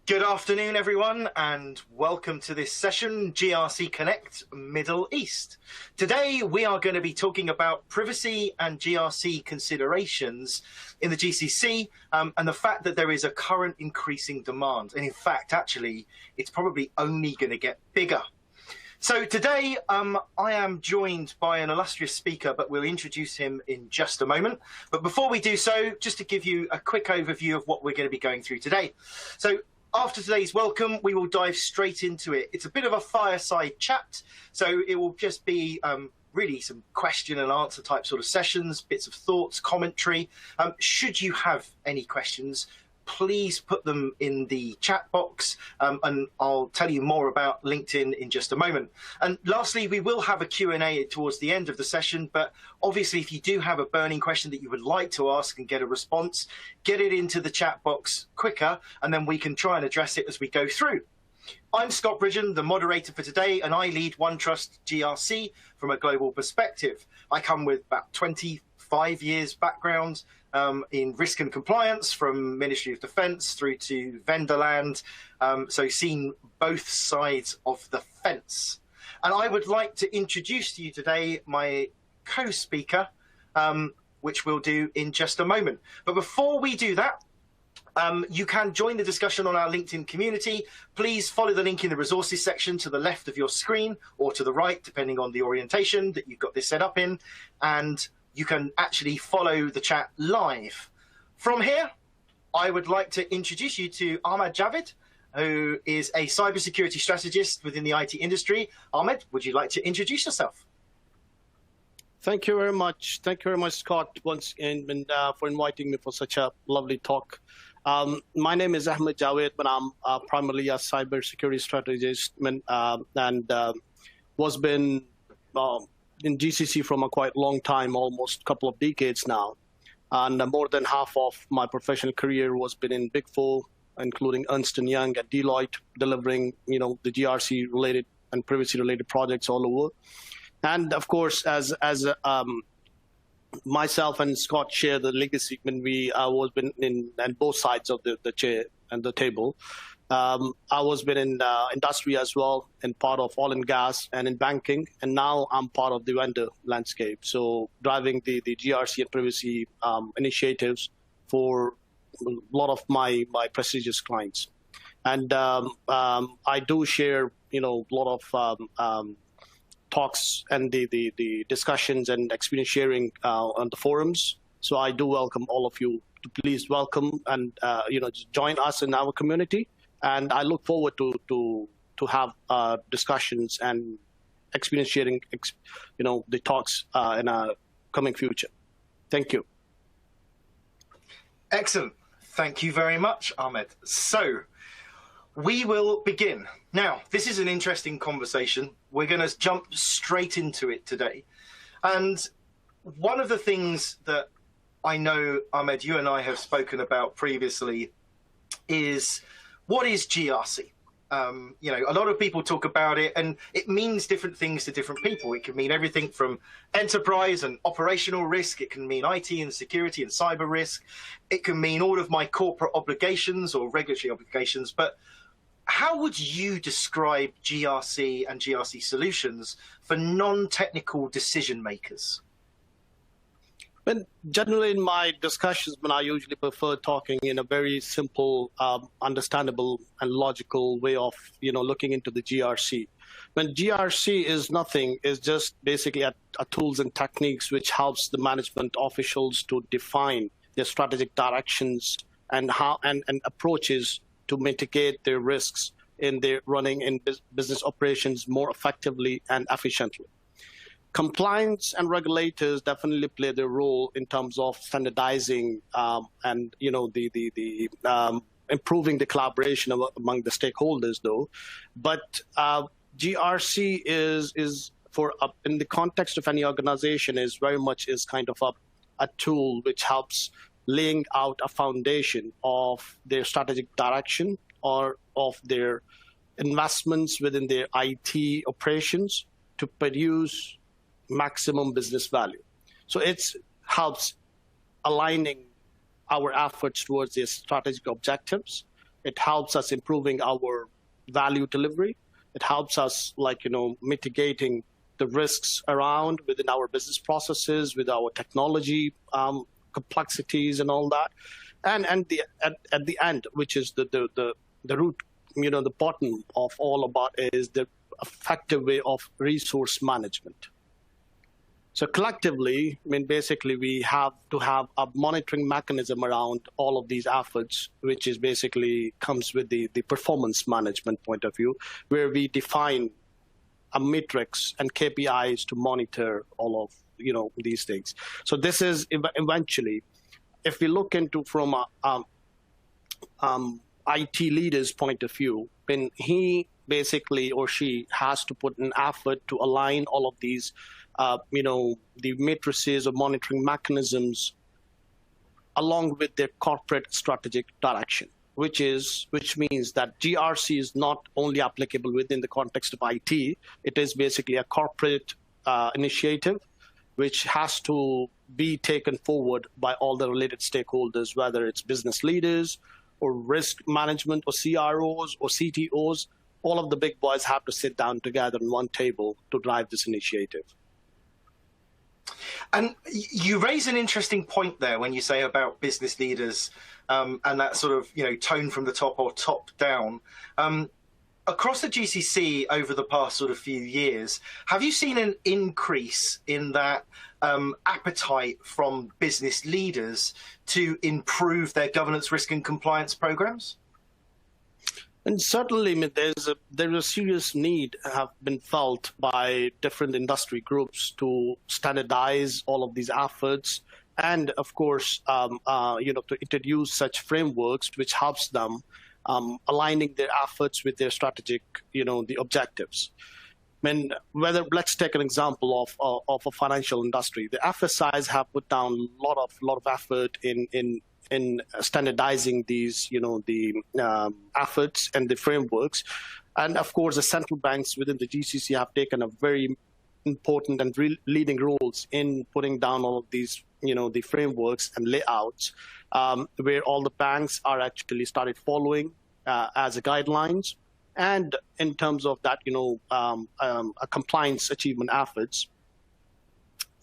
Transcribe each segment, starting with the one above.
Good afternoon, everyone, and welcome to this session, GRC Connect Middle East. Today, we are going to be talking about privacy and GRC considerations in the GCC and the fact that there is a current increasing demand. And in fact, actually, it's probably only going to get bigger. So today, I am joined by an illustrious speaker, but we'll introduce him in just a moment. But before we do so, just to give you a quick overview of what we're going to be going through today. So after today's welcome, we will dive straight into it. It's a bit of a fireside chat, so it will just be really some question and answer type sort of sessions, bits of thoughts, commentary. Should you have any questions, please put them in the chat box, and I'll tell you more about LinkedIn in just a moment. And lastly, we will have a Q&A towards the end of the session, but obviously if you do have a burning question that you would like to ask and get a response, get it into the chat box quicker, and then we can try and address it as we go through. I'm Scott Bridgen, the moderator for today, and I lead OneTrust GRC from a global perspective. I come with about 25 years background in risk and compliance, from Ministry of Defence through to vendorland, so seen both sides of the fence. And I would like to introduce to you today my co-speaker, which we'll do in just a moment. But before we do that, you can join the discussion on our LinkedIn community. Please follow the link in the resources section to the left of your screen or to the right, depending on the orientation that you've got this set up in. And you can actually follow the chat live. From here, I would like to introduce you to Ahmed Javed, who is a cybersecurity strategist within the IT industry. Ahmed, would you like to introduce yourself? Thank you very much. Thank you very much, Scott, once again, and for inviting me for such a lovely talk. My name is Ahmed Javed, but I'm primarily a cybersecurity strategist and was been in GCC from a quite long time, almost a couple of decades now. And more than half of my professional career was been in Big Four, including Ernst & Young and Deloitte, delivering the GRC related and privacy related projects all over. And of course, as myself and Scott share the legacy when we was been in both sides of the chair and the table. I was been in industry as well, and part of oil and gas and in banking, and now I'm part of the vendor landscape. So driving the GRC and privacy initiatives for a lot of my prestigious clients. And I do share a lot of talks and the discussions and experience sharing on the forums. So I do welcome all of you to please welcome and join us in our community. And I look forward to have discussions and experience sharing, the talks in a coming future. Thank you. Excellent. Thank you very much, Ahmed. So we will begin. Now, this is an interesting conversation. We're going to jump straight into it today. And one of the things that I know, Ahmed, you and I have spoken about previously is, what is GRC? A lot of people talk about it, and it means different things to different people. It can mean everything from enterprise and operational risk. It can mean IT and security and cyber risk. It can mean all of my corporate obligations or regulatory obligations. But how would you describe GRC and GRC solutions for non-technical decision makers? But generally in my discussions, I usually prefer talking in a very simple, understandable and logical way of, looking into the GRC. When GRC is nothing, is just basically a tools and techniques which helps the management officials to define their strategic directions and how and approaches to mitigate their risks in their running in business operations more effectively and efficiently. Compliance and regulators definitely play their role in terms of standardizing and improving the collaboration among the stakeholders, though. But GRC is for in the context of any organization is very much is kind of a tool which helps laying out a foundation of their strategic direction or of their investments within their IT operations to produce maximum business value. So it helps aligning our efforts towards their strategic objectives. It helps us improving our value delivery. It helps us, mitigating the risks around within our business processes, with our technology complexities and all that. And at the end, which is the root, the bottom of all about is the effective way of resource management. So collectively, basically we have to have a monitoring mechanism around all of these efforts, which is basically comes with the performance management point of view, where we define a matrix and KPIs to monitor all of these things. So this is eventually, if we look into from a IT leader's point of view, when he basically or she has to put an effort to align all of these, the matrices or monitoring mechanisms along with their corporate strategic direction, which means that GRC is not only applicable within the context of IT, it is basically a corporate initiative which has to be taken forward by all the related stakeholders, whether it's business leaders or risk management or CROs or CTOs. All of the big boys have to sit down together on one table to drive this initiative. And you raise an interesting point there when you say about business leaders and that sort of tone from the top or top down. Across the GCC over the past sort of few years, have you seen an increase in that appetite from business leaders to improve their governance, risk and compliance programs? And certainly, there's a serious need have been felt by different industry groups to standardize all of these efforts, and of course, to introduce such frameworks which helps them aligning their efforts with their strategic, the objectives. Let's take an example of a financial industry. The FSIs have put down a lot of effort in standardizing these, the efforts and the frameworks. And of course, the central banks within the GCC have taken a very important and leading roles in putting down all of these, the frameworks and layouts, where all the banks are actually started following as a guidelines. And in terms of that, a compliance achievement efforts,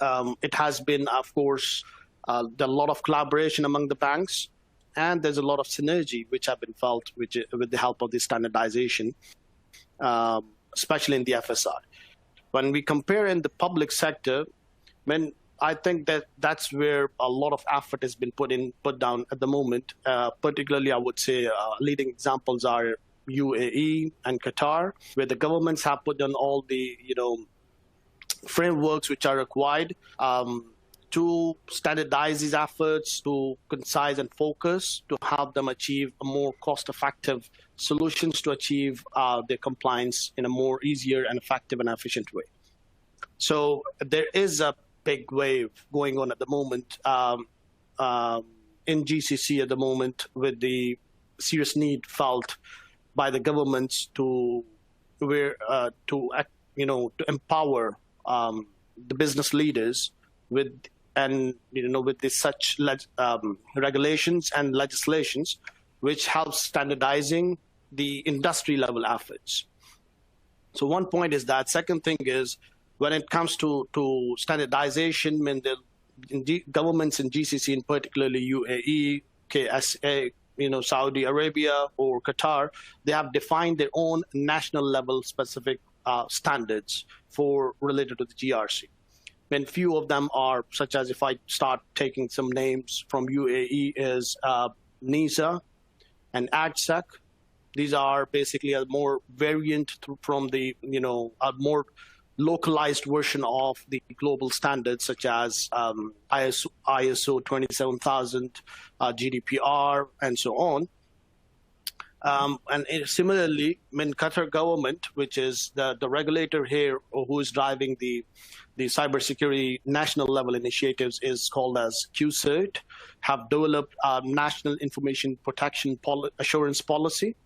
it has been, of course, there's a lot of collaboration among the banks, and there's a lot of synergy which have been felt with the help of the standardization, especially in the FSI. When we compare in the public sector, I think that's where a lot of effort has been put down at the moment. Particularly, I would say leading examples are UAE and Qatar, where the governments have put down all the frameworks which are required to standardize these efforts, to concise and focus, to help them achieve a more cost-effective solutions to achieve their compliance in a more easier and effective and efficient way. So there is a big wave going on at the moment in GCC at the moment, with the serious need felt by the governments to empower the business leaders with such regulations and legislations, which helps standardizing the industry level efforts. So one point is that. Second thing is, when it comes to standardization, the governments in GCC, in particularly UAE, KSA, Saudi Arabia or Qatar, they have defined their own national level specific standards related to the GRC. And few of them are, such as, if I start taking some names from UAE, is NISA and ADSEC. These are basically a more variant from the, a more localized version of the global standards, such as ISO 27000, GDPR, and so on. And similarly, Qatar government, which is the regulator here, who is driving the cybersecurity national level initiatives, is called as QCERT, have developed a national information protection assurance policy,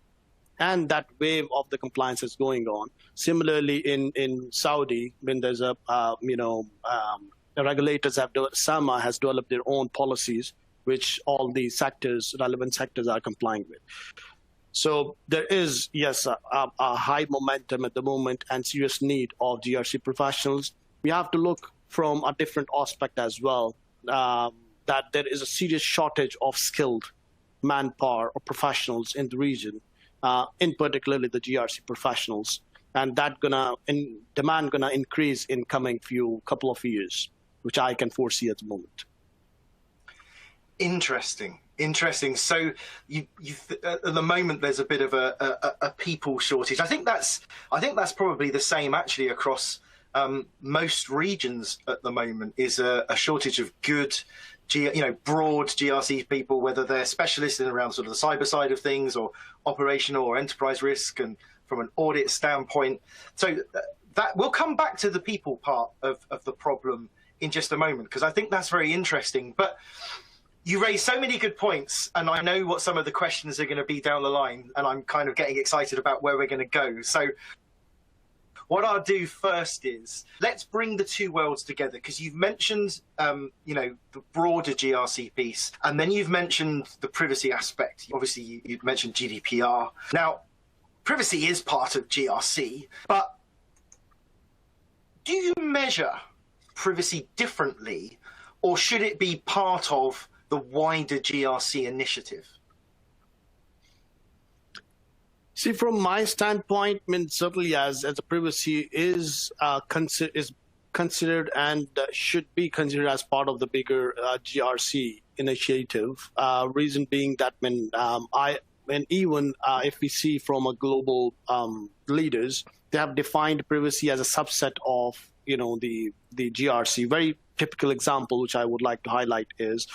and that wave of the compliance is going on. Similarly, in Saudi, when there's the regulators SAMA has developed their own policies, which all the relevant sectors are complying with. So there is, yes, a high momentum at the moment and serious need of GRC professionals. We have to look from a different aspect as well, that there is a serious shortage of skilled manpower or professionals in the region, in particularly the GRC professionals, and demand gonna increase in coming couple of years, which I can foresee at the moment. Interesting. So at the moment there's a bit of a people shortage. I think that's probably the same actually across most regions at the moment. Is a shortage of good, broad GRC people, whether they're specialists in around sort of the cyber side of things or operational or enterprise risk, and from an audit standpoint. So that we'll come back to the people part of the problem in just a moment, because I think that's very interesting. But you raised so many good points, and I know what some of the questions are going to be down the line, and I'm kind of getting excited about where we're going to go. So what I'll do first is let's bring the two worlds together, because you've mentioned, the broader GRC piece, and then you've mentioned the privacy aspect. Obviously, you've mentioned GDPR. Now, privacy is part of GRC, but do you measure privacy differently, or should it be part of the wider GRC initiative? See, from my standpoint, I mean, certainly as a privacy is considered and should be considered as part of the bigger GRC initiative. Reason being that even if we see from a global leaders, they have defined privacy as a subset of the GRC. Very typical example, which I would like to highlight, is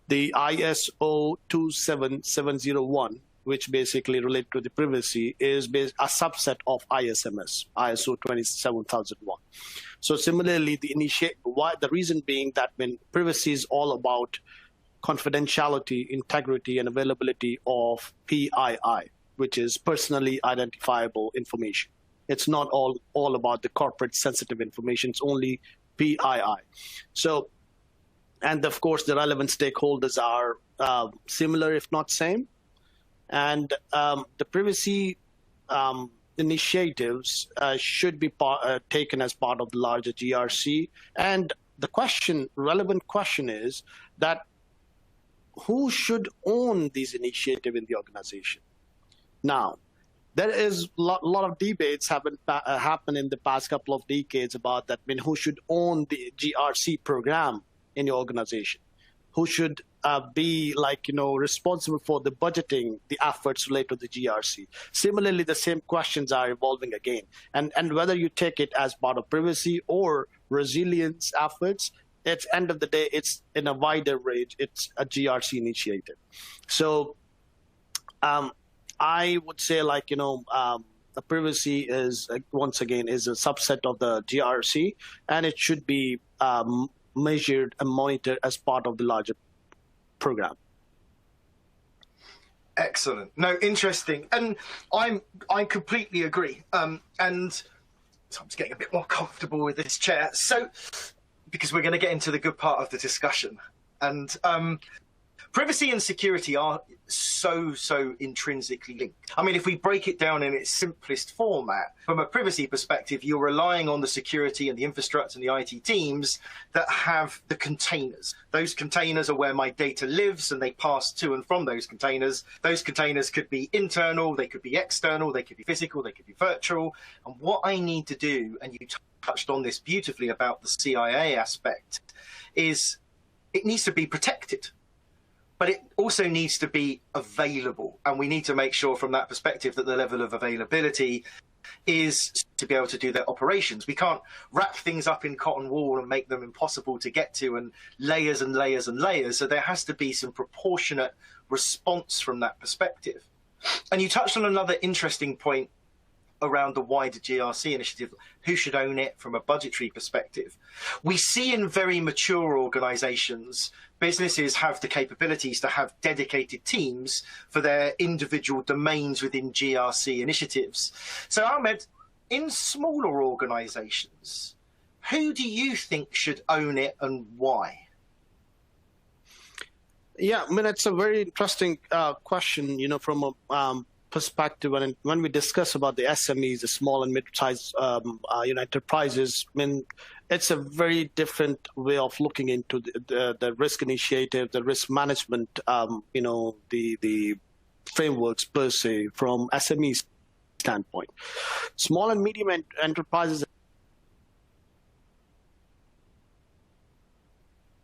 the ISO 27701, which basically relate to the privacy, is a subset of ISMS, ISO 27001. So similarly, the reason being that when privacy is all about confidentiality, integrity, and availability of PII, which is personally identifiable information. It's not all about the corporate sensitive information. It's only PII. So, and of course, the relevant stakeholders are similar, if not same. And the privacy initiatives should be taken as part of the larger GRC. And the relevant question is that who should own these initiatives in the organization? Now, there is a lot of debates happened in the past couple of decades about that. I mean, who should own the GRC program in your organization? Who should be responsible for the budgeting, the efforts related to the GRC? Similarly, the same questions are evolving again. And whether you take it as part of privacy or resilience efforts, at the end of the day, it's in a wider range. It's a GRC initiative. So I would say the privacy is, once again, is a subset of the GRC, and it should be measured and monitored as part of the larger program. Excellent. No, interesting. And I completely agree. And so I'm just getting a bit more comfortable with this chair. So, because we're going to get into the good part of the discussion. And privacy and security are so intrinsically linked. I mean, if we break it down in its simplest format, from a privacy perspective, you're relying on the security and the infrastructure and the IT teams that have the containers. Those containers are where my data lives, and they pass to and from those containers. Those containers could be internal, they could be external, they could be physical, they could be virtual. And what I need to do, and you touched on this beautifully about the CIA aspect, is it needs to be protected. But it also needs to be available. And we need to make sure from that perspective that the level of availability is to be able to do their operations. We can't wrap things up in cotton wool and make them impossible to get to, and layers and layers and layers. So there has to be some proportionate response from that perspective. And you touched on another interesting point around the wider GRC initiative, who should own it from a budgetary perspective. We see in very mature organizations, businesses have the capabilities to have dedicated teams for their individual domains within GRC initiatives. So Ahmed, in smaller organizations, who do you think should own it and why? Yeah, I mean, it's a very interesting question, from a perspective, when we discuss about the SMEs, the small and mid-sized enterprises, I mean, it's a very different way of looking into the risk initiative, the risk management, the frameworks per se from SME standpoint. Small and medium enterprises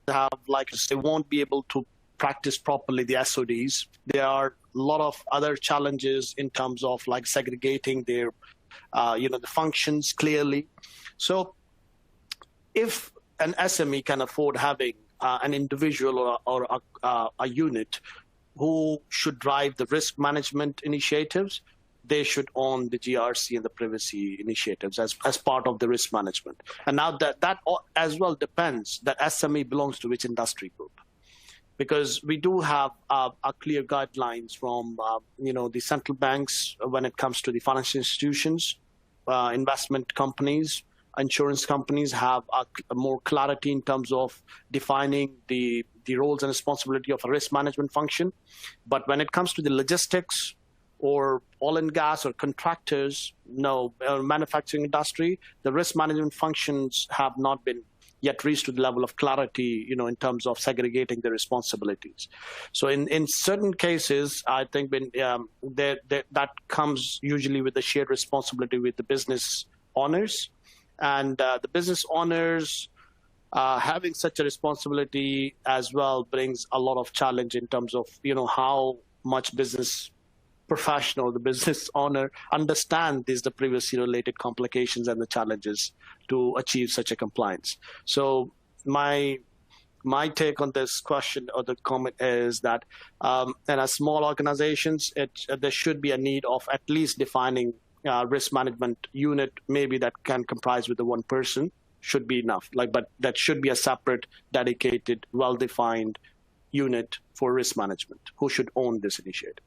have, like, they won't be able to practice properly the SODs. There are a lot of other challenges in terms of like segregating their, the functions clearly. So if an SME can afford having an individual or a unit who should drive the risk management initiatives, they should own the GRC and the privacy initiatives as part of the risk management. And now that as well depends that SME belongs to which industry group. Because we do have clear guidelines from the central banks when it comes to the financial institutions, investment companies, insurance companies have a more clarity in terms of defining the roles and responsibility of a risk management function. But when it comes to the logistics or oil and gas or contractors, manufacturing industry, the risk management functions have not been yet reached to the level of clarity, in terms of segregating the responsibilities. So in certain cases, I think that comes usually with the shared responsibility with the business owners. And the business owners having such a responsibility as well brings a lot of challenge in terms of, how much business professional, the business owner, understand the privacy-related complications and the challenges to achieve such a compliance. So my take on this question or the comment is that in a small organizations, there should be a need of at least defining risk management unit, maybe that can comprise with the one person, should be enough. But that should be a separate, dedicated, well-defined unit for risk management who should own this initiative.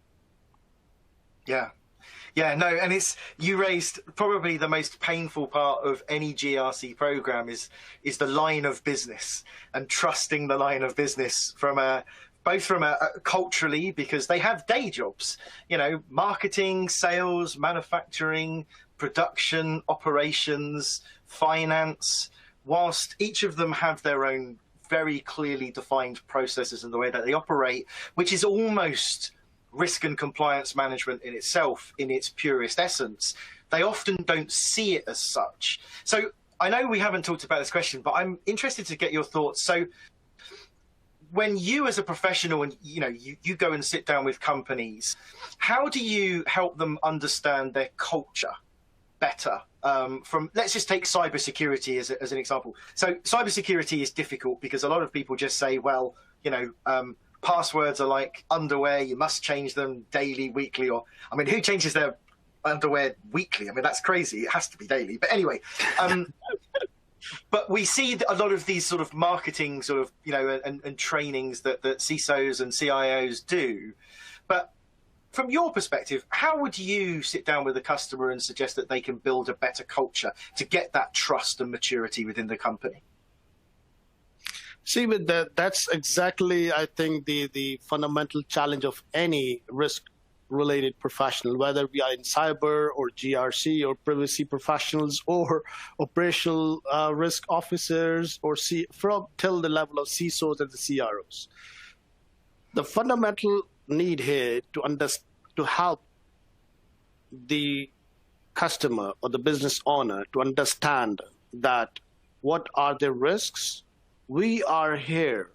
And you raised probably the most painful part of any GRC program is the line of business and trusting the line of business both from a culturally, because they have day jobs, marketing, sales, manufacturing, production, operations, finance, whilst each of them have their own very clearly defined processes and the way that they operate, which is almost risk and compliance management in itself, in its purest essence. They often don't see it as such. So I know we haven't talked about this question, but I'm interested to get your thoughts. So when you as a professional and you go and sit down with companies, how do you help them understand their culture better? Let's just take cybersecurity as an example. So cybersecurity is difficult because a lot of people just say, well, passwords are like underwear, you must change them daily, weekly, or, who changes their underwear weekly? That's crazy. It has to be daily. But anyway, but we see a lot of these sort of marketing and trainings that CISOs and CIOs do. But from your perspective, how would you sit down with a customer and suggest that they can build a better culture to get that trust and maturity within the company? See, with that's exactly, I think, the fundamental challenge of any risk-related professional, whether we are in cyber or GRC or privacy professionals or operational risk officers or till the level of CISOs and the CROs. The fundamental need here to help the customer or the business owner to understand that what are the risks. We are here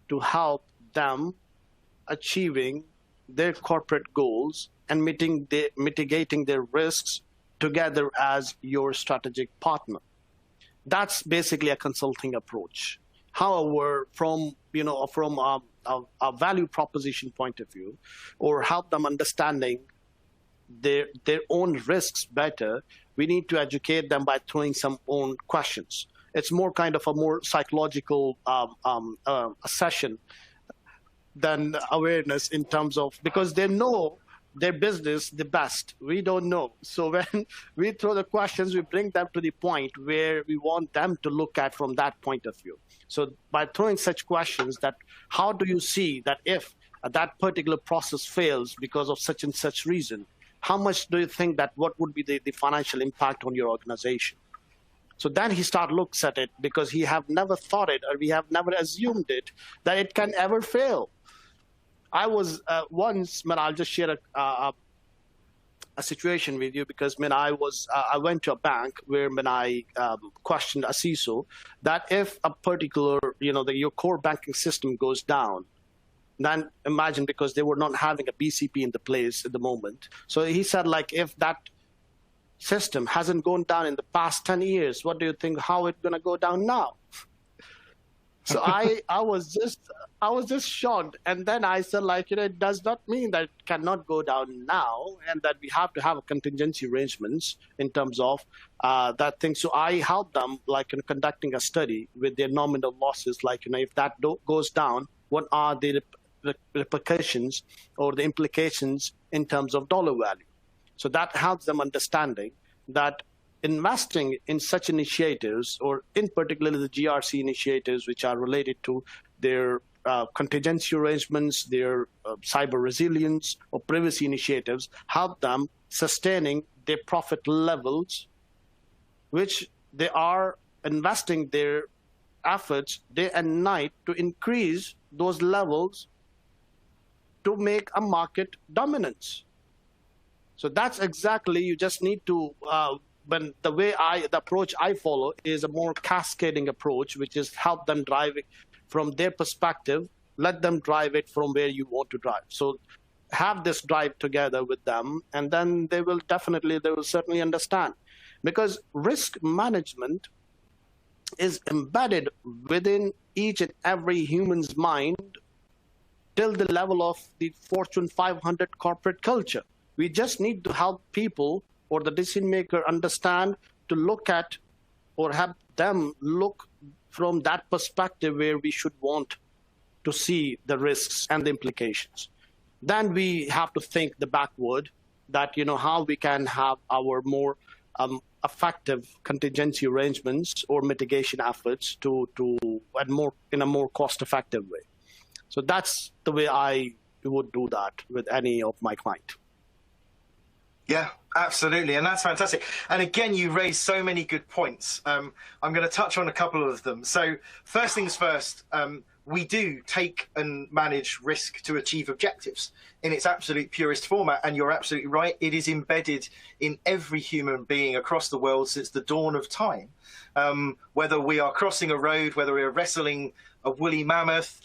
to help them achieving their corporate goals and mitigating their risks together as your strategic partner. That's basically a consulting approach. However, from a value proposition point of view, or help them understanding their own risks better, we need to educate them by throwing some own questions. It's more kind of a more psychological session than awareness in terms of, because they know their business the best. We don't know. So when we throw the questions, we bring them to the point where we want them to look at from that point of view. So by throwing such questions, that how do you see that if that particular process fails because of such and such reason, how much do you think that what would be the financial impact on your organization? So then he looks at it, because he have never thought it, or we have never assumed it, that it can ever fail. I was once, I'll just share a situation with you, because I went to a bank where I questioned a CISO that if a particular, your core banking system goes down, then imagine, because they were not having a BCP in the place at the moment. So he said, like, if that system hasn't gone down in the past 10 years, what do you think, how it's going to go down now? So I was just shocked. And then I said, like, it does not mean that it cannot go down now, and that we have to have a contingency arrangements in terms of that thing. So I helped them, like, in conducting a study with their nominal losses, like, if that goes down, what are the repercussions or the implications in terms of dollar value? So that helps them understanding that investing in such initiatives, or in particular the GRC initiatives, which are related to their contingency arrangements, their cyber resilience or privacy initiatives, help them sustaining their profit levels, which they are investing their efforts day and night to increase those levels to make a market dominance. So that's exactly, you just need to, the approach I follow is a more cascading approach, which is help them drive it from their perspective, let them drive it from where you want to drive. So have this drive together with them, and then they will certainly understand. Because risk management is embedded within each and every human's mind till the level of the Fortune 500 corporate culture. We just need to help people or the decision maker understand to look at, or have them look from that perspective where we should want to see the risks and the implications. Then we have to think the backward, that how we can have our more effective contingency arrangements or mitigation efforts in a more cost-effective way. So that's the way I would do that with any of my clients. Yeah, absolutely. And that's fantastic. And again, you raised so many good points. I'm going to touch on a couple of them. So first things first, we do take and manage risk to achieve objectives in its absolute purest format. And you're absolutely right. It is embedded in every human being across the world since the dawn of time. Whether we are crossing a road, whether we are wrestling a woolly mammoth,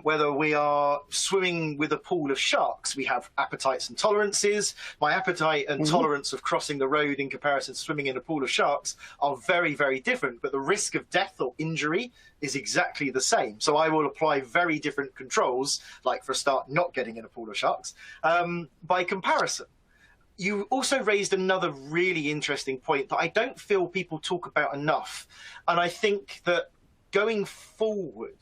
whether we are swimming with a pool of sharks, we have appetites and tolerances. My appetite and tolerance of crossing the road in comparison to swimming in a pool of sharks are very, very different, but the risk of death or injury is exactly the same. So I will apply very different controls, like for a start, not getting in a pool of sharks, by comparison. You also raised another really interesting point that I don't feel people talk about enough. And I think that going forward,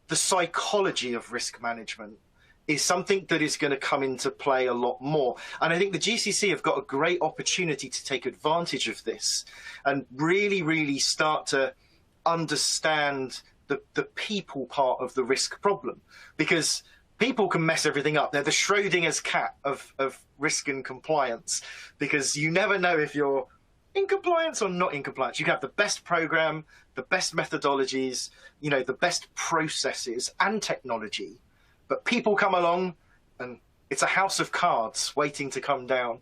the psychology of risk management is something that is going to come into play a lot more. And I think the GCC have got a great opportunity to take advantage of this and really, really start to understand the people part of the risk problem, because people can mess everything up. They're the Schrodinger's cat of risk and compliance, because you never know if you're in compliance or not in compliance. You can have the best program, the best methodologies, the best processes and technology, but people come along and it's a house of cards waiting to come down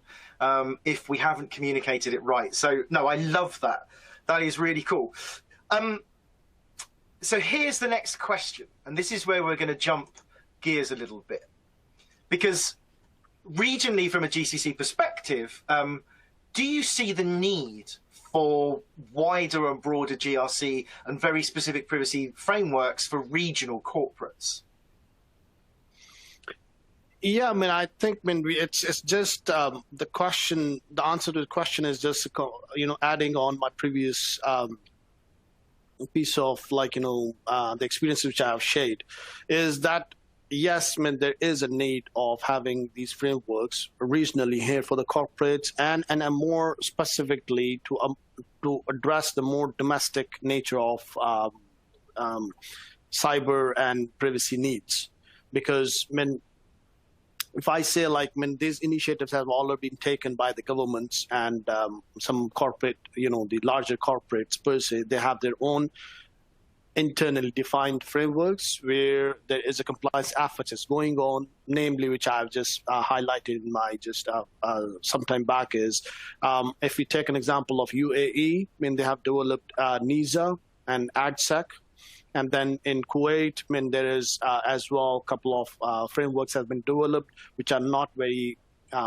if we haven't communicated it right. So no, I love that. That is really cool. So here's the next question, and this is where we're going to jump gears a little bit, because regionally, from a GCC perspective, do you see the need for wider and broader GRC and very specific privacy frameworks for regional corporates? Yeah, I think it's just the question. The answer to the question is just adding on my previous piece of the experiences which I have shared, is that yes, there is a need of having these frameworks regionally here for the corporates, and more specifically to address the more domestic nature of cyber and privacy needs. because when if I say these initiatives have already been taken by the governments and some corporate, the larger corporates per se, they have their own internally defined frameworks where there is a compliance effort is going on, namely, which I've just highlighted in my some time back is, if we take an example of UAE, they have developed NISA and ADSEC. And then in Kuwait, there is as well a couple of frameworks have been developed, which are not very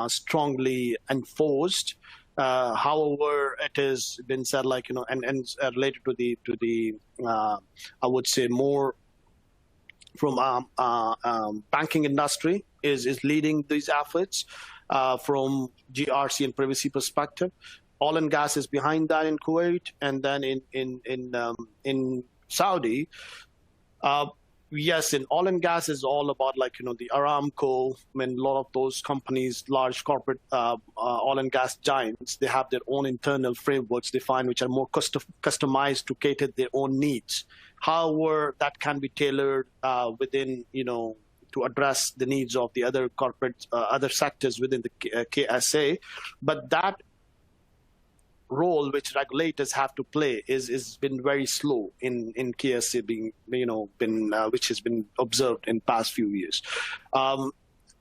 strongly enforced. However, it has been said and related to the I would say more from banking industry is leading these efforts from GRC and privacy perspective. Oil and gas is behind that in Kuwait, and then in Saudi. Yes, in oil and gas is all about the Aramco. A lot of those companies, large corporate oil and gas giants, they have their own internal frameworks defined, which are more customized to cater their own needs. However, that can be tailored within, to address the needs of the other corporate, other sectors within the KSA. But that role which regulators have to play is been very slow in KSA being which has been observed in past few years.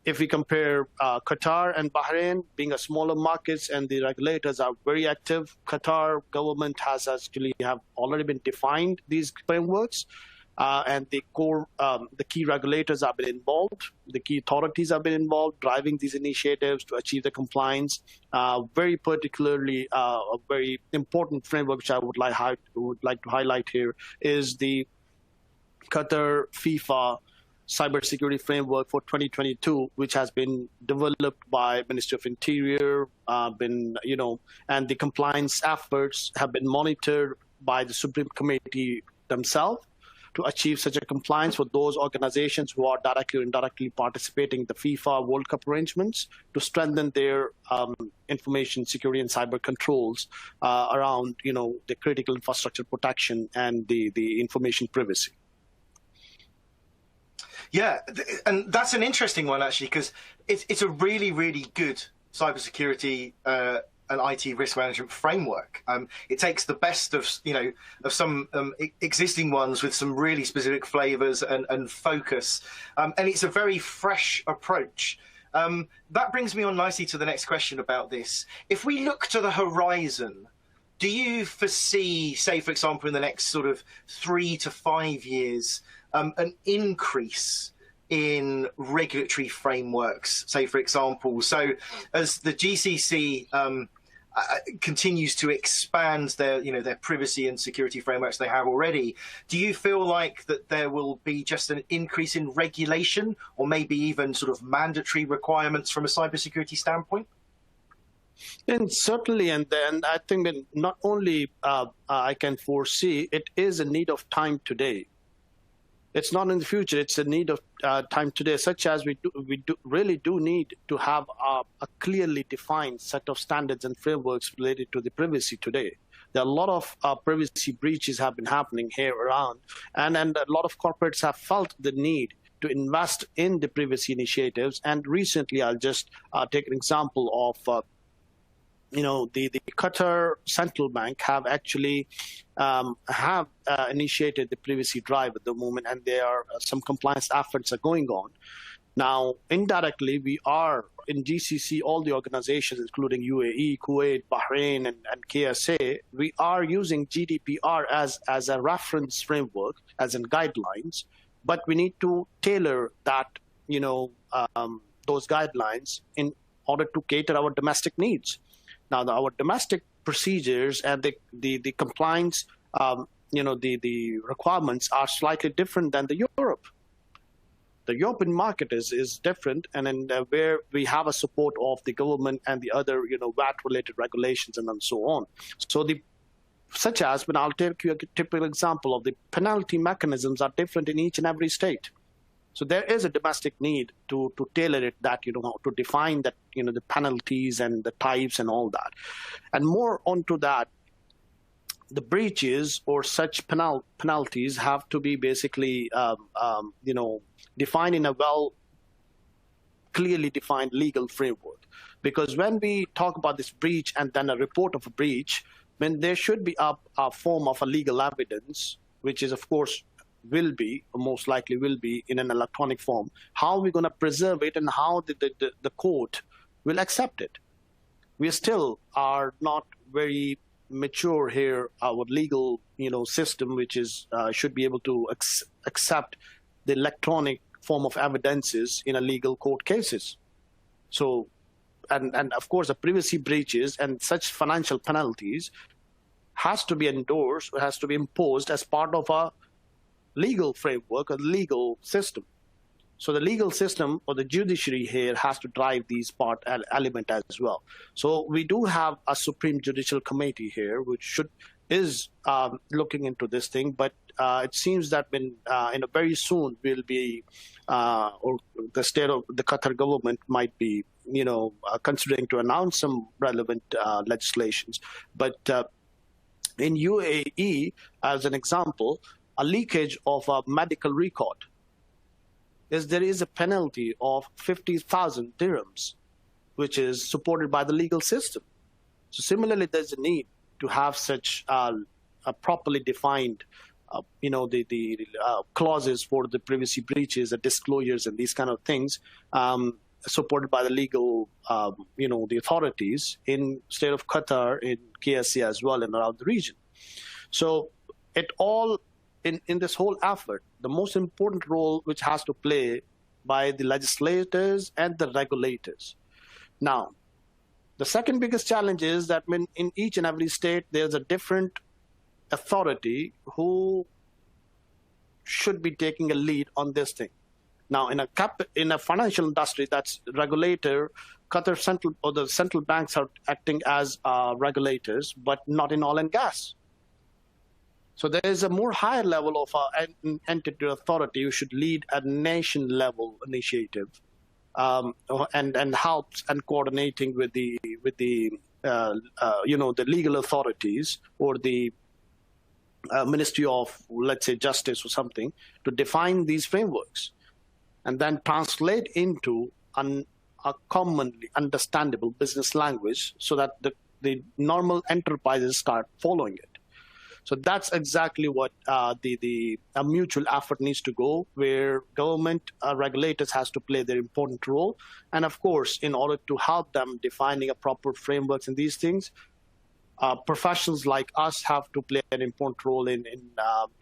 If we compare Qatar and Bahrain being a smaller markets and the regulators are very active, Qatar government has actually have already been defined these frameworks. And the key regulators have been involved, the key authorities have been involved, driving these initiatives to achieve the compliance. Very particularly, a very important framework which I would like to highlight here is the Qatar FIFA cybersecurity framework for 2022, which has been developed by Ministry of Interior, and the compliance efforts have been monitored by the Supreme Committee themselves, to achieve such a compliance for those organizations who are directly or indirectly participating in the FIFA World Cup arrangements, to strengthen their information security and cyber controls around the critical infrastructure protection and the information privacy. Yeah, and that's an interesting one actually, because it's a really, really good cybersecurity an IT risk management framework. It takes the best of some existing ones with some really specific flavors and focus, and it's a very fresh approach. That brings me on nicely to the next question about this. If we look to the horizon, do you foresee, say, for example, in the next sort of 3 to 5 years, an increase in regulatory frameworks, say, for example? So as the GCC continues to expand their privacy and security frameworks they have already, do you feel like that there will be just an increase in regulation, or maybe even sort of mandatory requirements from a cybersecurity standpoint? And certainly, and then I think that not only I can foresee, it is a need of time today. It's not in the future, it's a need of time today, such as we really do need to have a clearly defined set of standards and frameworks related to the privacy today. There are a lot of privacy breaches have been happening here around, and a lot of corporates have felt the need to invest in the privacy initiatives. And recently, I'll just take an example of the Qatar Central Bank have actually initiated the privacy drive at the moment, and there are some compliance efforts are going on. Now, indirectly, we are in GCC, all the organizations, including UAE, Kuwait, Bahrain, and KSA, we are using GDPR as a reference framework, as in guidelines, but we need to tailor that, those guidelines in order to cater our domestic needs. Now, our domestic procedures and the compliance, the requirements are slightly different than the Europe. The European market is different, and where we have a support of the government and the other, VAT-related regulations and so on. So such as, when I'll take you a typical example of the penalty mechanisms are different in each and every state. So there is a domestic need to tailor it, that, to define that, the penalties and the types and all that. And more onto that, the breaches or such penalties have to be basically, defined in a clearly defined legal framework. Because when we talk about this breach and then a report of a breach, when there should be a form of a legal evidence, which is, of course, will be, or most likely will be, in an electronic form. How are we going to preserve it, and how the court will accept it? We still are not very mature here. Our legal, system, which is should be able to accept the electronic form of evidences in a legal court cases. So, and of course, the privacy breaches and such financial penalties has to be endorsed, has to be imposed as part of a legal framework, a legal system. So the legal system or the judiciary here has to drive these part element as well. So we do have a Supreme Judicial Committee here, which is looking into this thing, but it seems that in a very soon will be, or the state of the Qatar government might be, considering to announce some relevant legislations. But in UAE, as an example, a leakage of a medical record, there is a penalty of 50,000 dirhams, which is supported by the legal system. So similarly, there's a need to have such a properly defined, the clauses for the privacy breaches, the disclosures, and these kind of things, supported by the legal, the authorities in state of Qatar, in GRC as well, and around the region. So it all, in this whole effort, the most important role which has to play by the legislators and the regulators. Now, the second biggest challenge is that when in each and every state, there's a different authority who should be taking a lead on this thing. Now, in a financial industry, that's regulator, Qatar the central banks are acting as regulators, but not in oil and gas. So there is a more higher level of an entity authority who should lead a nation level initiative, and helps and coordinating with the legal authorities or the Ministry of, let's say, Justice or something, to define these frameworks and then translate into a commonly understandable business language so that the normal enterprises start following it. So that's exactly what a mutual effort needs to go, where government regulators has to play their important role. And of course, in order to help them defining a proper frameworks and these things, professionals like us have to play an important role in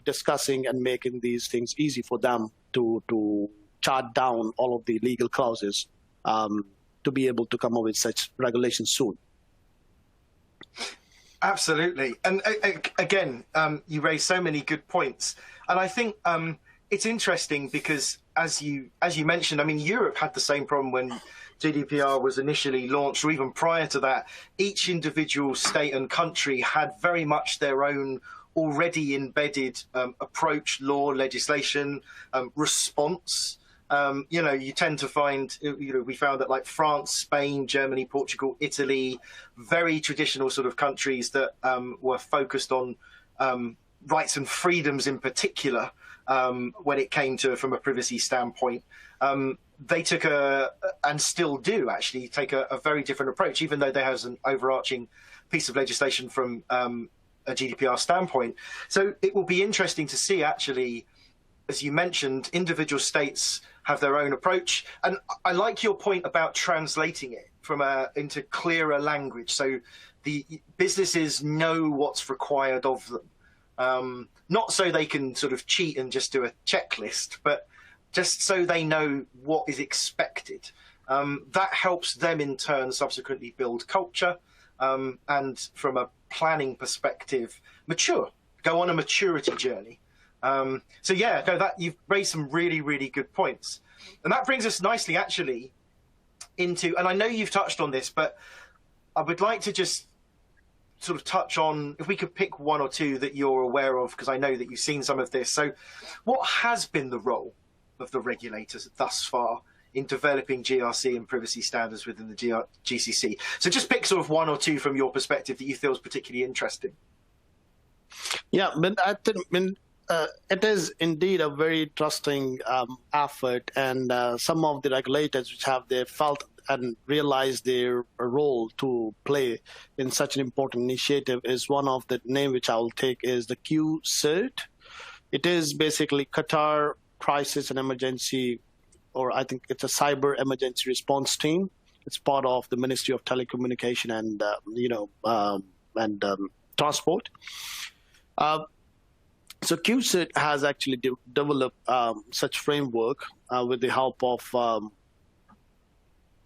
discussing and making these things easy for them to chart down all of the legal clauses to be able to come up with such regulations soon. Absolutely. And again, you raised so many good points. And I think it's interesting because, as you mentioned, I mean, Europe had the same problem when GDPR was initially launched, or even prior to that. Each individual state and country had very much their own already embedded approach, law, legislation, response. You tend to find, we found that like France, Spain, Germany, Portugal, Italy, very traditional sort of countries that were focused on rights and freedoms in particular when it came to, from a privacy standpoint. They took and still do actually take a very different approach, even though there has an overarching piece of legislation from a GDPR standpoint. So it will be interesting to see actually, as you mentioned, individual states have their own approach. And I like your point about translating it into clearer language. So the businesses know what's required of them. Not so they can sort of cheat and just do a checklist, but just so they know what is expected. That helps them in turn subsequently build culture, and from a planning perspective, go on a maturity journey. So yeah, no, that you've raised some really, really good points. And that brings us nicely actually into, and I know you've touched on this, but I would like to just sort of touch on, if we could pick one or two that you're aware of, because I know that you've seen some of this. So what has been the role of the regulators thus far in developing GRC and privacy standards within the GCC? So just pick sort of one or two from your perspective that you feel is particularly interesting. Yeah, but I think it is indeed a very trusting effort, and some of the regulators which have they felt and realized their role to play in such an important initiative is one of the name which I will take is the QCERT. It is basically Qatar Crisis and Emergency, or I think it's a Cyber Emergency Response Team. It's part of the Ministry of Telecommunication and Transport. So QCERT has actually developed such framework with the help of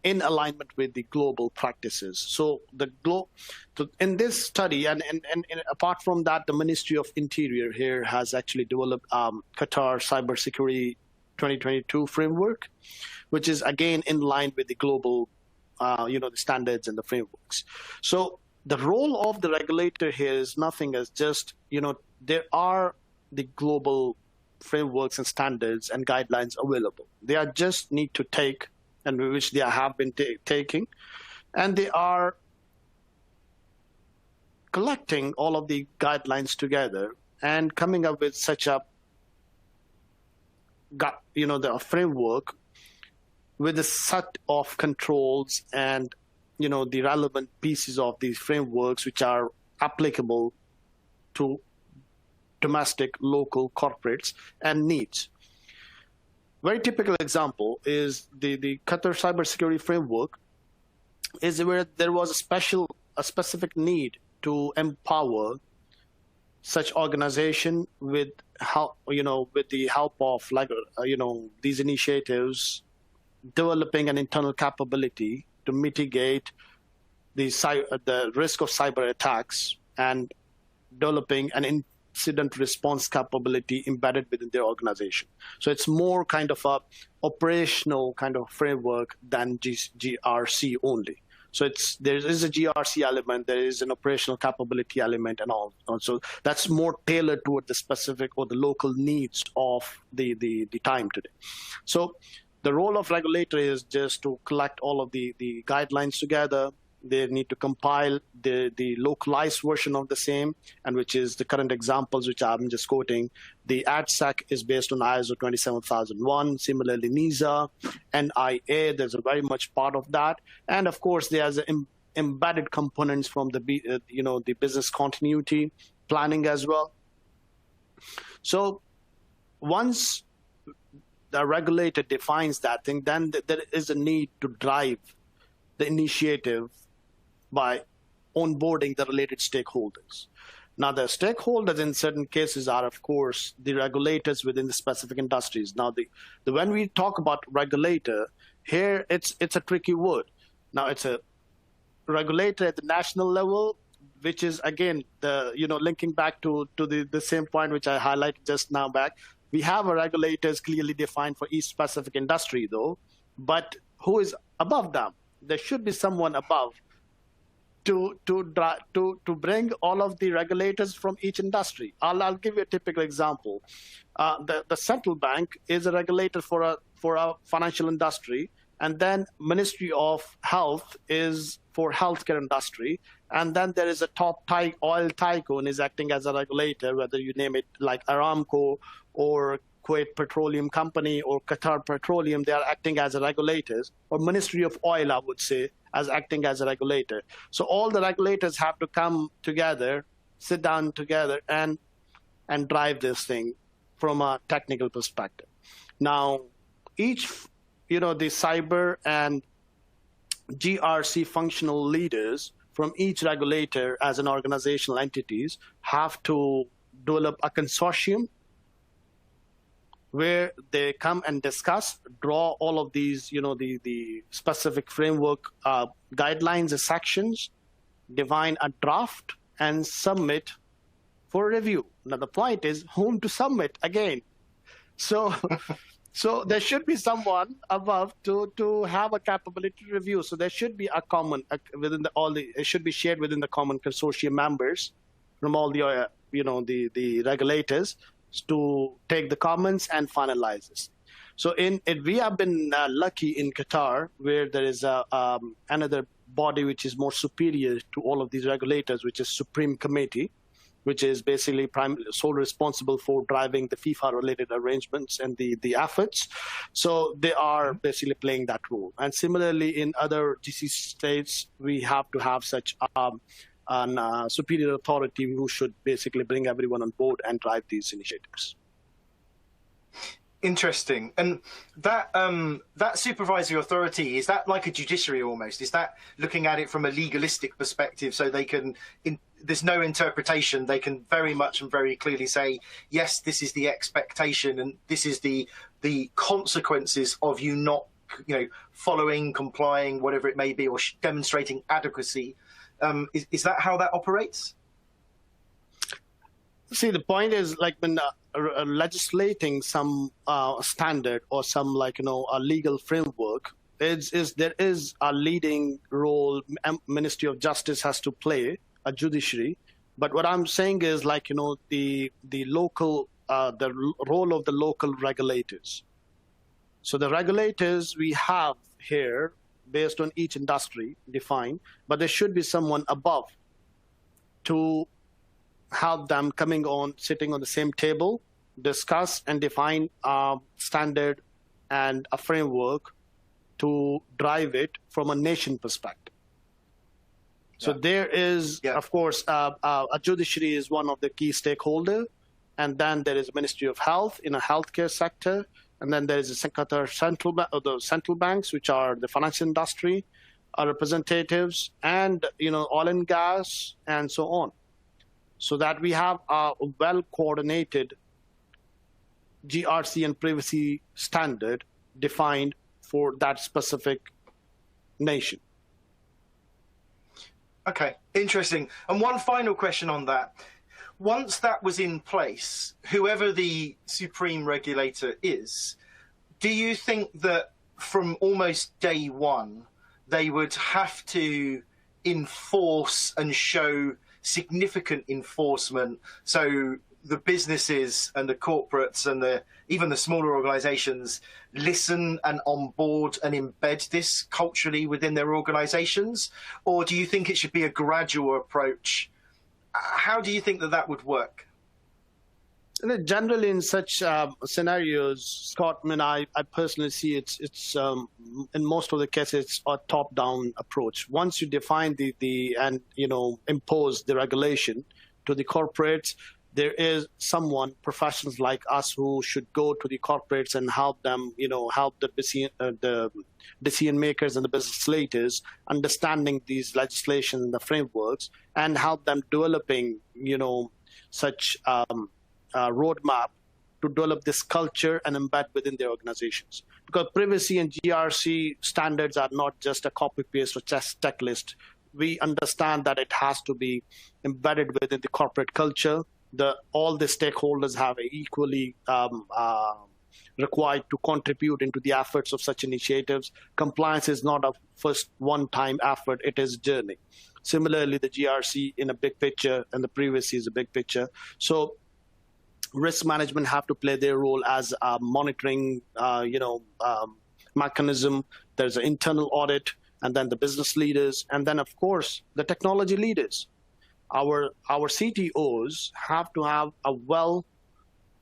in alignment with the global practices. So in this study, and apart from that, the Ministry of Interior here has actually developed Qatar Cybersecurity 2022 framework, which is again in line with the global, the standards and the frameworks. So the role of the regulator here is nothing as just, there are the global frameworks and standards and guidelines available. They are just need to take, and which they have been taking, and they are collecting all of the guidelines together and coming up with such a, the framework with a set of controls and, the relevant pieces of these frameworks which are applicable to domestic, local corporates and needs. Very typical example is the Qatar cybersecurity framework is where there was a specific need to empower such organization with with the help of these initiatives, developing an internal capability to mitigate the risk of cyber attacks and developing an incident response capability embedded within their organization. So it's more kind of a operational kind of framework than GRC only. So there is a GRC element, there is an operational capability element, and all. Also, that's more tailored toward the specific or the local needs of the time today. So the role of regulator is just to collect all of the guidelines together. They need to compile the localized version of the same, and which is the current examples which I'm just quoting. The ADSEC is based on ISO 27001. Similarly, NISA, NIA, there's a very much part of that. And of course, there's embedded components from the business continuity planning as well. So once the regulator defines that thing, then there is a need to drive the initiative by onboarding the related stakeholders. Now, the stakeholders in certain cases are, of course, the regulators within the specific industries. Now, when we talk about regulator, here it's a tricky word. Now, it's a regulator at the national level, which is, again, linking back to the same point which I highlighted just now back. We have a regulators clearly defined for each specific industry, though, but who is above them? There should be someone above to bring all of the regulators from each industry. I'll give you a typical example. The central bank is a regulator for a financial industry, and then Ministry of Health is for healthcare industry, and then there is a top oil tycoon is acting as a regulator, whether you name it like Aramco or Kuwait Petroleum Company or Qatar Petroleum. They are acting as regulators, or Ministry of Oil, I would say, as acting as a regulator. So all the regulators have to come together, sit down together, and drive this thing from a technical perspective. Now, each, the cyber and GRC functional leaders from each regulator as an organizational entities have to develop a consortium where they come and discuss, draw all of these, the specific framework guidelines and sections, define a draft, and submit for review. Now, the point is whom to submit again. So there should be someone above to have a capability review. So there should be a common it should be shared within the common consortium members from all the the regulators to take the comments and finalize this. So we have been lucky in Qatar, where there is another body which is more superior to all of these regulators, which is Supreme Committee, which is basically sole responsible for driving the FIFA-related arrangements and the efforts. So they are basically playing that role. And similarly, in other GCC states, we have to have such an superior authority who should basically bring everyone on board and drive these initiatives. Interesting. And that that supervisory authority, is that like a judiciary almost? Is that looking at it from a legalistic perspective, so they can, there's no interpretation, they can very much and very clearly say, yes, this is the expectation and this is the consequences of you not, following, complying, whatever it may be, or demonstrating adequacy. Is that how that operates? See, the point is, like, when legislating some standard or some, a legal framework, there is a leading role Ministry of Justice has to play, a judiciary. But what I'm saying is, the local, the role of the local regulators. So the regulators we have here, based on each industry, defined, but there should be someone above to help them sitting on the same table, discuss and define a standard and a framework to drive it from a nation perspective. So there is, of course, a judiciary is one of the key stakeholders, and then there is a Ministry of Health in a healthcare sector, and then there is the central banks, which are the financial industry, representatives, and oil and gas, and so on. So that we have a well-coordinated GRC and privacy standard defined for that specific nation. Okay, interesting. And one final question on that. Once that was in place, whoever the supreme regulator is, do you think that from almost day one, they would have to enforce and show significant enforcement, so the businesses and the corporates and even the smaller organizations listen and onboard and embed this culturally within their organizations? Or do you think it should be a gradual approach? How do you think that would work? Generally, in such scenarios, Scott, I personally see it's in most of the cases it's a top-down approach. Once you define and impose the regulation to the corporates, there is someone, professionals like us, who should go to the corporates and help them, help the decision makers and the business leaders understanding these legislations and the frameworks, and help them developing, such roadmap to develop this culture and embed within their organizations. Because privacy and GRC standards are not just a copy-paste or just checklist. We understand that it has to be embedded within the corporate culture. All the stakeholders have equally required to contribute into the efforts of such initiatives. Compliance is not a first one-time effort, it is a journey. Similarly, the GRC in a big picture and the privacy is a big picture. So risk management have to play their role as a monitoring mechanism. There's an internal audit, and then the business leaders, and then, of course, the technology leaders. Our CTOs have to have a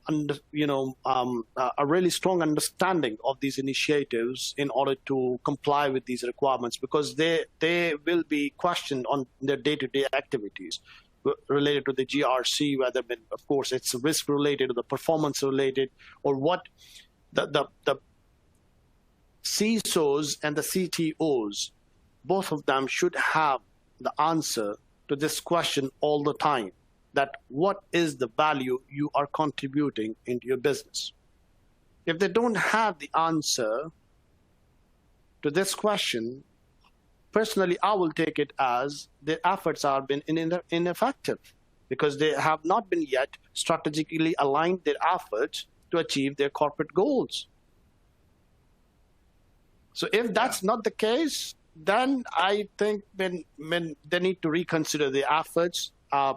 a really strong understanding of these initiatives in order to comply with these requirements, because they will be questioned on their day-to-day activities related to the GRC, whether, of course, it's risk related or the performance related, or what the CISOs and the CTOs, both of them should have the answer to this question all the time, that what is the value you are contributing into your business? If they don't have the answer to this question, personally, I will take it as their efforts have been ineffective, because they have not been yet strategically aligned their efforts to achieve their corporate goals. So if that's not the case, then I think when they need to reconsider the efforts. A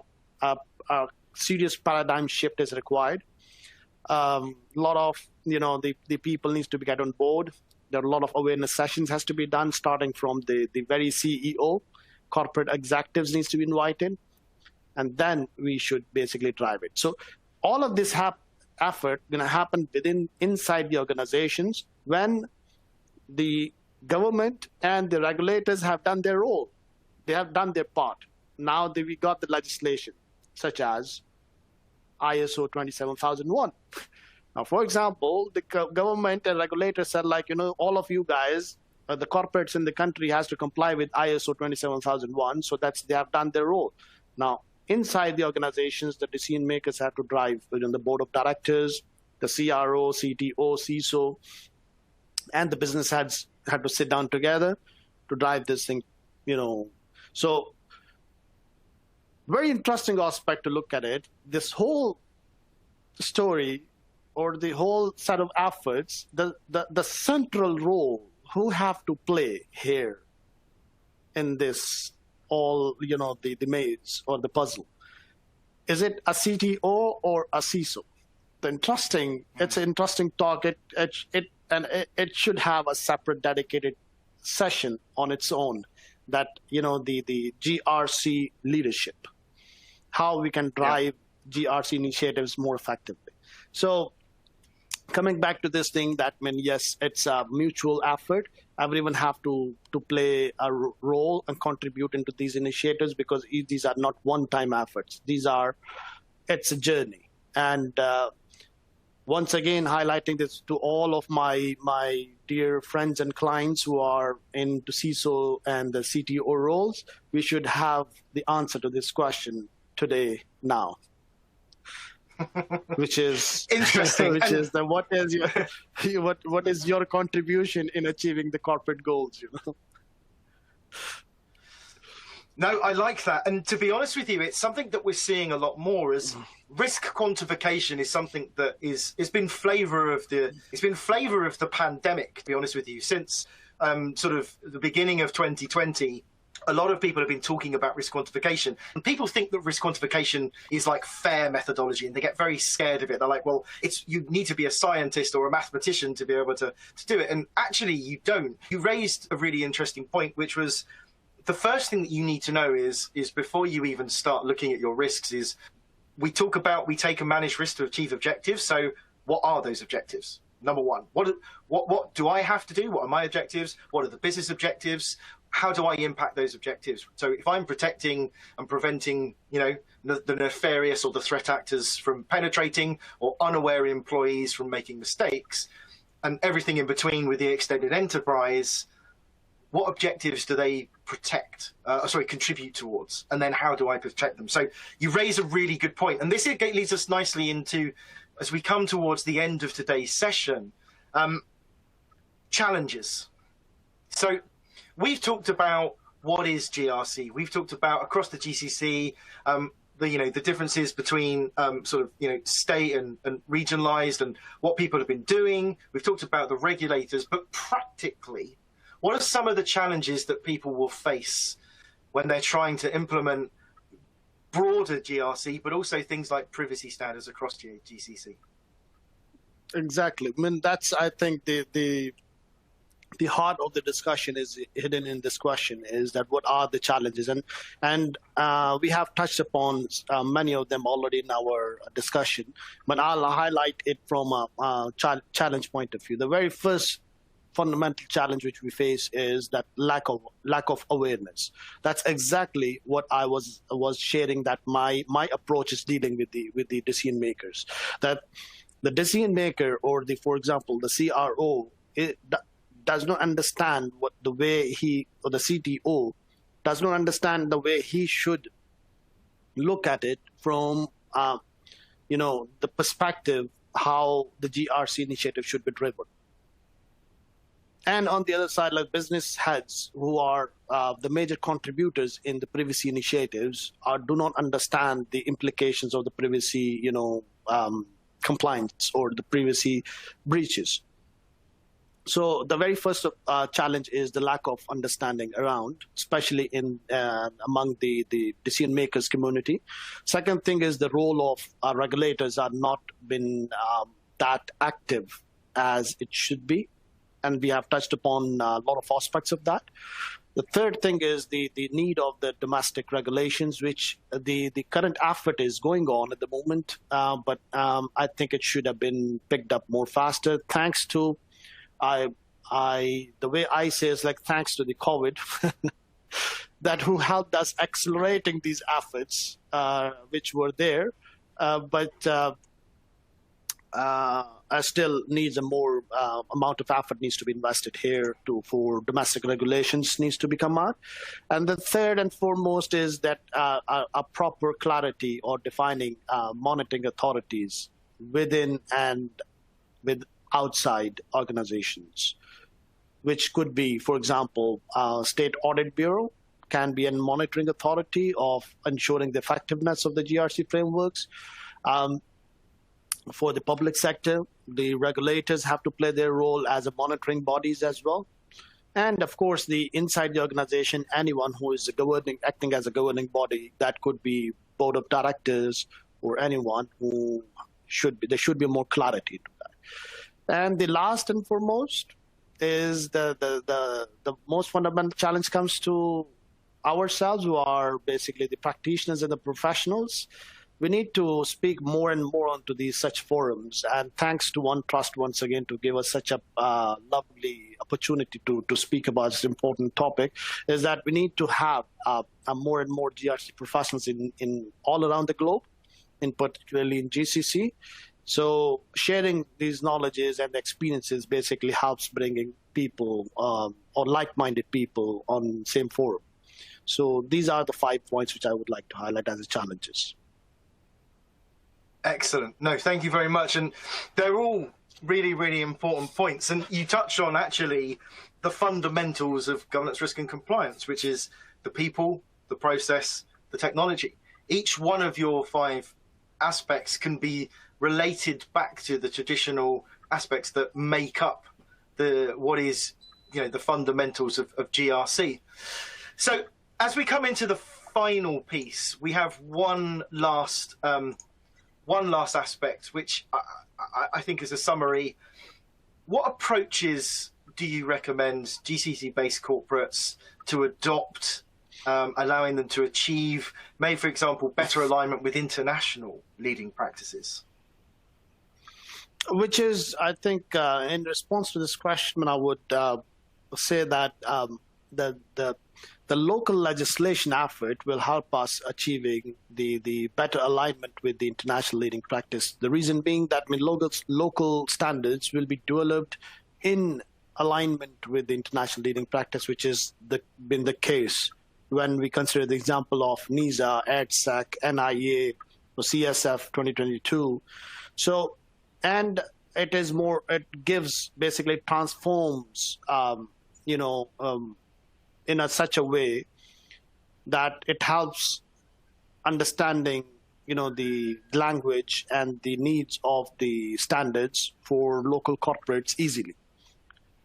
serious paradigm shift is required. A lot of the people needs to be get on board. There are a lot of awareness sessions has to be done, starting from the very CEO. Corporate executives needs to be invited. and then we should basically drive it. So all of this effort going to happen inside the organizations when the government and the regulators have done their role. They have done their part. Now we got the legislation, such as ISO 27001. Now, for example, the government and regulators said, all of you guys, the corporates in the country has to comply with ISO 27001. So they have done their role. Now, inside the organizations, the decision makers have to drive within the board of directors, the CRO, CTO, CISO, and the business heads have to sit down together to drive this thing, So very interesting aspect to look at it. This whole story or the whole set of efforts, the central role who have to play here in this all, the maze or the puzzle. Is it a CTO or a CISO? It's an interesting talk. It should have a separate dedicated session on its own, that, the GRC leadership, how we can drive GRC initiatives more effectively. So coming back to this thing, that means, yes, it's a mutual effort. Everyone have to play a role and contribute into these initiatives, because these are not one-time efforts. It's a journey. And once again, highlighting this to all of my dear friends and clients who are into CISO and the CTO roles, we should have the answer to this question today, now. Which is interesting. What is your contribution in achieving the corporate goals? No, I like that. And to be honest with you, it's something that we're seeing a lot more as risk quantification is something that it's been flavor of the pandemic, to be honest with you, since sort of the beginning of 2020. A lot of people have been talking about risk quantification, and people think that risk quantification is like FAIR methodology, and they get very scared of it. They're like, well, you need to be a scientist or a mathematician to be able to do it. And actually you don't. You raised a really interesting point, which was the first thing that you need to know is before you even start looking at your risks is we take and manage risk to achieve objectives. So what are those objectives? Number one, what do I have to do? What are my objectives? What are the business objectives? How do I impact those objectives? So if I'm protecting and preventing, the nefarious or the threat actors from penetrating, or unaware employees from making mistakes, and everything in between with the extended enterprise, what objectives do they contribute towards? And then how do I protect them? So you raise a really good point. And this leads us nicely into, as we come towards the end of today's session, challenges. So we've talked about what is GRC. We've talked about across the GCC, the differences between state and regionalized and what people have been doing. We've talked about the regulators, but practically, what are some of the challenges that people will face when they're trying to implement broader GRC, but also things like privacy standards across GCC? Exactly. I mean, that's, I think, the heart of the discussion is hidden in this question, is that what are the challenges? And we have touched upon many of them already in our discussion, but I'll highlight it from a challenge point of view. The very first fundamental challenge which we face is that lack of awareness. That's exactly what I was sharing, that my approach is dealing with the decision makers. That the decision maker, or for example, the CRO, does not understand the CTO does not understand the way he should look at it from the perspective how the GRC initiative should be driven. And on the other side, like business heads who are the major contributors in the privacy initiatives do not understand the implications of the privacy, compliance or the privacy breaches. So the very first challenge is the lack of understanding around, especially among the decision makers community. Second thing is the role of regulators are not been that active as it should be. And we have touched upon a lot of aspects of that. The third thing is the need of the domestic regulations, which the current effort is going on at the moment, but I think it should have been picked up more faster. Thanks to, the way I say is like thanks to the COVID, that who helped us accelerating these efforts, which were there, but still needs a more amount of effort needs to be invested here for domestic regulations needs to become out. And the third and foremost is that a proper clarity or defining monitoring authorities within and with outside organizations, which could be, for example, State Audit Bureau can be a monitoring authority of ensuring the effectiveness of the GRC frameworks. For the public sector, the regulators have to play their role as a monitoring bodies as well. And of course, inside the organization, anyone who is acting as a governing body, that could be board of directors or anyone who there should be more clarity to that. And the last and foremost is the most fundamental challenge comes to ourselves, who are basically the practitioners and the professionals. We need to speak more and more onto these such forums. And thanks to OneTrust once again to give us such a lovely opportunity to speak about this important topic, is that we need to have more and more GRC professionals in all around the globe, particularly in GCC. So sharing these knowledges and experiences basically helps bringing people or like-minded people on same forum. So these are the 5 points which I would like to highlight as the challenges. Excellent. No, thank you very much. And they're all really, really important points. And you touched on actually the fundamentals of governance, risk and compliance, which is the people, the process, the technology. Each one of your 5 aspects can be related back to the traditional aspects that make up what is, the fundamentals of GRC. So as we come into the final piece, we have one last aspect, which I think is a summary. What approaches do you recommend GCC-based corporates to adopt, allowing them to achieve, for example, better alignment with international leading practices? Which is, I think, in response to this question, I would say that the local legislation effort will help us achieving the better alignment with the international leading practice. The reason being that local standards will be developed in alignment with the international leading practice, which has been the case when we consider the example of NISA, EDSEC, NIA, or CSF 2022. So, and it is more, it gives, basically transforms, in such a way that it helps understanding, the language and the needs of the standards for local corporates easily.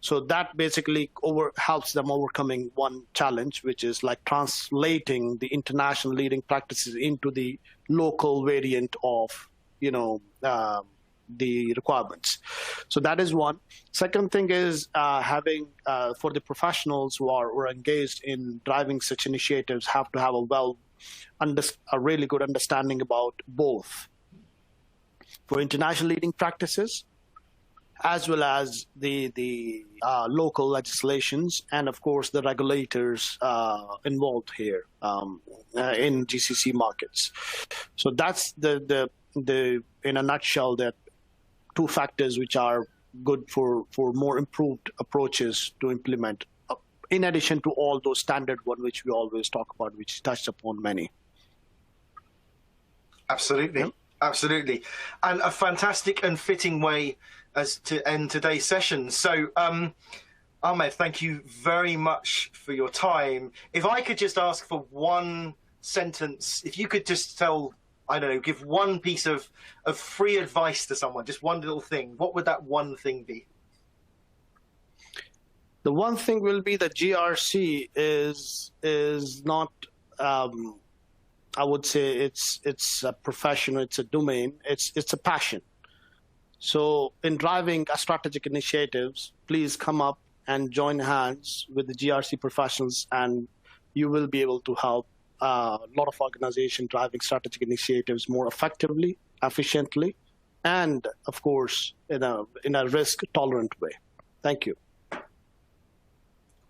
So that basically helps them overcoming one challenge, which is like translating the international leading practices into the local variant of, the requirements. So that is one. Second thing is having, for the professionals who are engaged in driving such initiatives, have to have a really good understanding about both for international leading practices, as well as the local legislations, and of course the regulators involved here in GCC markets. So that's the in a nutshell, that 2 factors which are good for more improved approaches to implement, in addition to all those standard one which we always talk about, which touched upon many. Absolutely. Yep. Absolutely. And a fantastic and fitting way as to end today's session. So, Ahmed, thank you very much for your time. If I could just ask for one sentence, if you could just give one piece of free advice to someone, just one little thing, what would that one thing be? The one thing will be that GRC is not, I would say it's a profession, it's a domain, it's a passion. So in driving strategic initiatives, please come up and join hands with the GRC professionals, and you will be able to help a lot of organizations driving strategic initiatives more effectively, efficiently, and of course, in a risk-tolerant way. Thank you.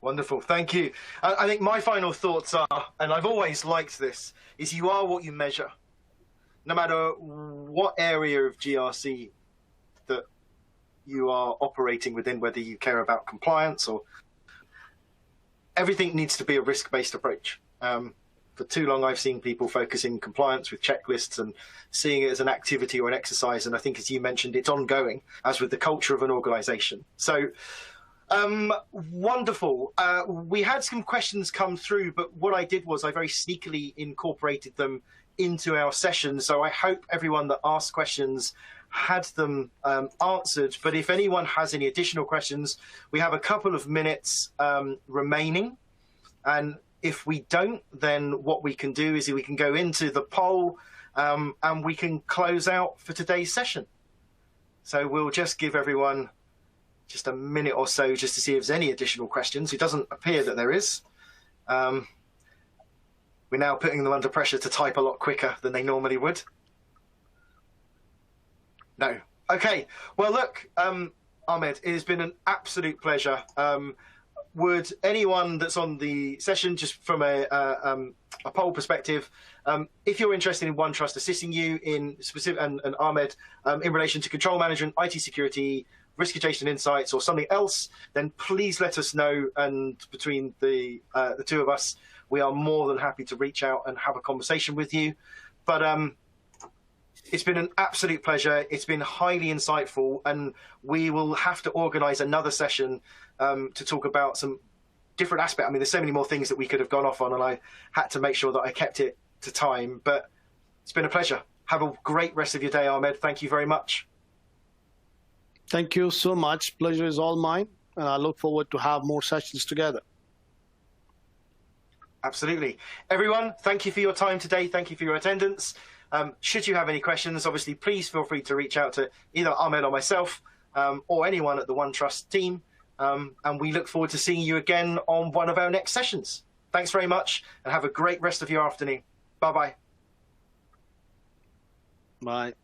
Wonderful. Thank you. I think my final thoughts are, and I've always liked this, is you are what you measure. No matter what area of GRC that you are operating within, whether you care about compliance or everything needs to be a risk-based approach. For too long, I've seen people focusing compliance with checklists and seeing it as an activity or an exercise. And I think, as you mentioned, it's ongoing, as with the culture of an organization. So wonderful. We had some questions come through, but what I did was I very sneakily incorporated them into our session. So I hope everyone that asked questions had them answered. But if anyone has any additional questions, we have a couple of minutes remaining. And if we don't, then what we can do is we can go into the poll and we can close out for today's session. So we'll just give everyone just a minute or so just to see if there's any additional questions. It doesn't appear that there is. We're now putting them under pressure to type a lot quicker than they normally would. No. Okay. Well, look, Ahmed, it has been an absolute pleasure. Would anyone that's on the session, just from a poll perspective, if you're interested in OneTrust assisting you in specific, and Ahmed, in relation to control management, IT security, risk adjacent insights, or something else, then please let us know. And between the two of us, we are more than happy to reach out and have a conversation with you. But it's been an absolute pleasure. It's been highly insightful, and we will have to organize another session to talk about some different aspects. I mean, there's so many more things that we could have gone off on, and I had to make sure that I kept it to time. But it's been a pleasure. Have a great rest of your day, Ahmed. Thank you very much. Thank you so much. Pleasure is all mine, and I look forward to have more sessions together. Absolutely. Everyone, thank you for your time today. Thank you for your attendance. Should you have any questions, obviously, please feel free to reach out to either Ahmed or myself or anyone at the OneTrust team. And we look forward to seeing you again on one of our next sessions. Thanks very much, and have a great rest of your afternoon. Bye-bye. Bye.